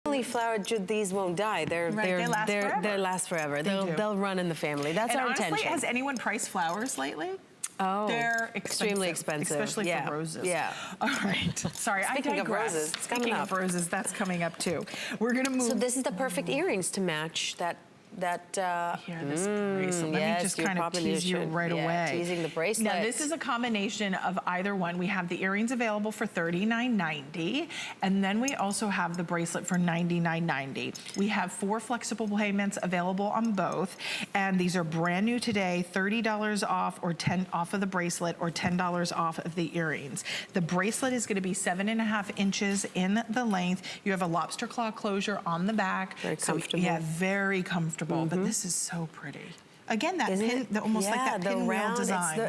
Flowered, these won't die. They last forever. They'll run in the family. That's our honestly, intention. Has anyone priced flowers lately? Oh, they're extremely expensive, especially for roses. Yeah. All right. Sorry, Speaking I digress. of roses, it's Speaking of roses, that's coming up too. We're gonna move. So this is the perfect earrings to match that. Here, this bracelet. Let me just kind of tease you right away. Teasing the bracelet. Now this is a combination of either one. We have the earrings available for $39.90, and then we also have the bracelet for $99.90. We have 4 flexible payments available on both, and these are brand new today. $30 off, or $10 off of the bracelet, or $10 off of the earrings. The bracelet is going to be 7.5 inches in the length. You have a lobster claw closure on the back. Very comfortable. Yeah, very comfortable. But this is so pretty. Again, that pin, almost like that pinwheel design.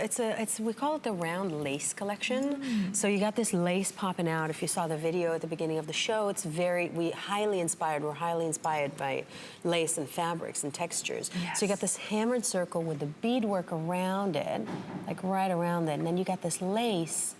We call it the round lace collection. So you got this lace popping out. If you saw the video at the beginning of the show, it's we're highly inspired by lace and fabrics and textures. Yes. So you got this hammered circle with the beadwork around it, like right around it, and then you got this lace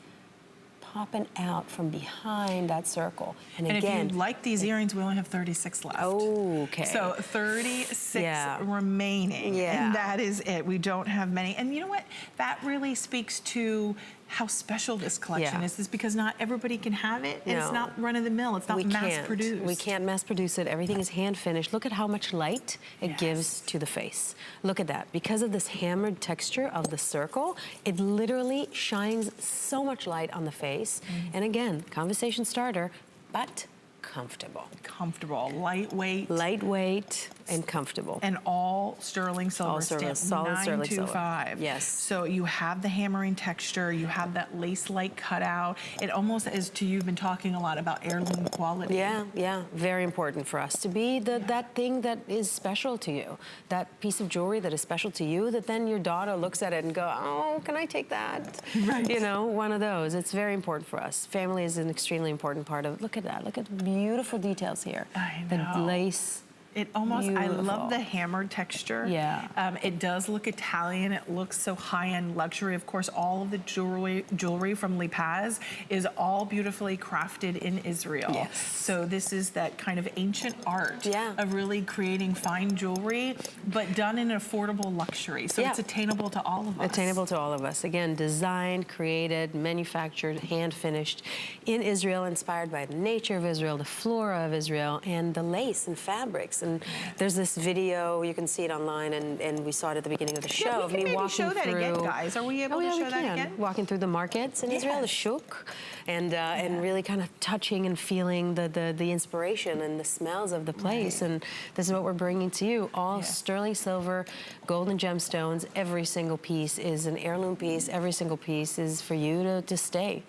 popping out from behind that circle. And again, if you like these earrings, we only have 36 left. Oh, okay. So 36 remaining, and that is it. We don't have many. And you know what? That really speaks to how special this collection is. This because not everybody can have it, and it's not run-of-the-mill. It's not mass-produced. We can't mass-produce it. Everything is hand-finished. Look at how much light it gives to the face. Look at that. Because of this hammered texture of the circle, it literally shines so much light on the face. And again, conversation starter, but comfortable. Comfortable, lightweight. Lightweight and comfortable. And all sterling silver stamp, solid sterling silver. 925. Yes. So you have the hammering texture, you have that lace-like cutout. It almost is, to you've been talking a lot about heirloom quality. Yeah, very important for us to be that thing that is special to you. That piece of jewelry that is special to you, that then your daughter looks at it and go, oh, can I take that? Right. You know, one of those. It's very important for us. Family is an extremely important part of, look at that. Look at the beautiful details here. I know. The lace. It almost, beautiful. I love the hammered texture. Yeah. It does look Italian. It looks so high-end luxury. Of course, all of the jewelry from LiPaz is all beautifully crafted in Israel. Yes. So this is that kind of ancient art of really creating fine jewelry, but done in affordable luxury. So it's attainable to all of us. Attainable to all of us. Again, designed, created, manufactured, hand-finished in Israel, inspired by the nature of Israel, the flora of Israel, and the lace and fabrics. And there's this video, you can see it online, and we saw it at the beginning of the show. We can maybe show that again, guys. Are we able to show that again? Walking through the markets in Israel, the shuk, and really kind of touching and feeling the inspiration and the smells of the place. And this is what we're bringing to you. All sterling silver, golden gemstones. Every single piece is an heirloom piece. Every single piece is for you to stay.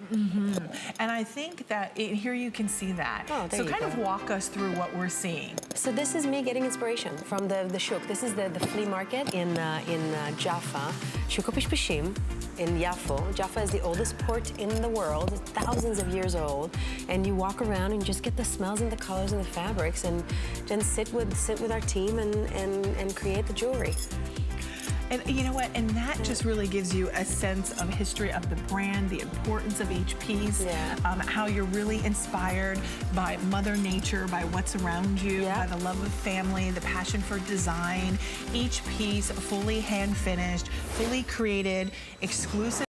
And I think that here you can see that. So kind of walk us through what we're seeing. So this is me getting inspiration from the shuk. This is the flea market in Jaffa, Shuk HaPishpishim in Yafo. Jaffa is the oldest port in the world, thousands of years old. And you walk around and just get the smells and the colors and the fabrics, and then sit with our team and create the jewelry. And you know what? And that just really gives you a sense of history of the brand, the importance of each piece, how you're really inspired by Mother Nature, by what's around you, by the love of family, the passion for design. Each piece fully hand-finished, fully created, exclusive.